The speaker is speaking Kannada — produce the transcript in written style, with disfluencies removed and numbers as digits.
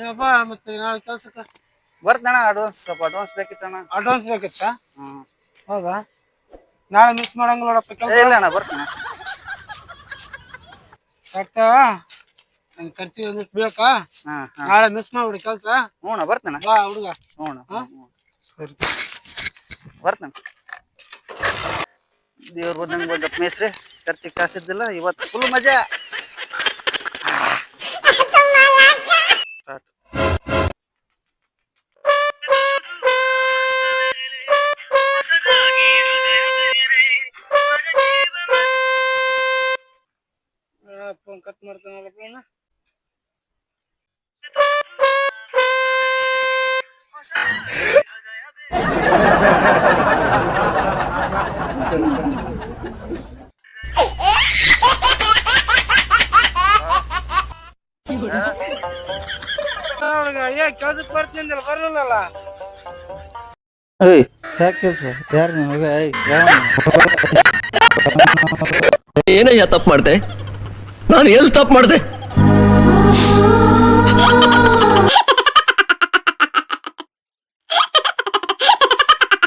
ಏನಪ್ಪ ಮತ್ತೆ ನಾಳೆ ಕೆಲ್ಸಕ್ಕೆ ಬರ್ತಣ್ಣ. ಸ್ವಲ್ಪ ಅಡ್ವಾನ್ಸ್ ಬೇಕಿತ್ತಣ್ಣ. ಅಡ್ವಾನ್ಸ್ ಬೇಕಿತ್ತಾ? ಹೌದಾ? ನಾಳೆ ಮಿಸ್ ಮಾಡಂಗಿಲ್ಲ ನೋಡಪ್ಪ ಕೆಲಸ. ಇಲ್ಲ ಅಣ್ಣ, ಬರ್ತೀನಿ. ಕರೆಕ್ಟಾ? ನಂಗೆ ಖರ್ಚಿಗೆ ಒಂದಿಷ್ಟು ಬೇಕಾ? ನಾಳೆ ಮಿಸ್ ಮಾಡ್ಬಿಡಿ ಕೆಲಸ. ಹ್ಞೂ ಬರ್ತೇನೆ. ಬಾ ಹುಡುಗ. ಹ್ಞೂ ಸರಿ ಬರ್ತೇನೆ. ದೇವ್ರ ಬಂದಂಗೆ ಬಂದಪ್ಪ ಮೇಸ್ರಿ. ಖರ್ಚಿಗೆ ಕಾಸಿದ್ದಿಲ್ಲ, ಇವತ್ತು ಫುಲ್ ಮಜಾ. ಫೋನ್ ಕಟ್ ಮಾಡ್ತಾನಲ್ಲಪ್ಪ ಅಣ್ಣ. ಕೆಲ್ಸಕ್ಕೆ ಬರ್ತೀನಿ ಬರಲಿಲ್ಲ. ಯಾಕೆ ಕೆಲಸ? ಯಾರು ನಿಮಗೆ? ಏನಯ್ಯ ತಪ್ಪು ಮಾಡ್ದೆ? ನಾನು ಎಲ್ಲಿ ತಪ್ಪು ಮಾಡ್ದೆ?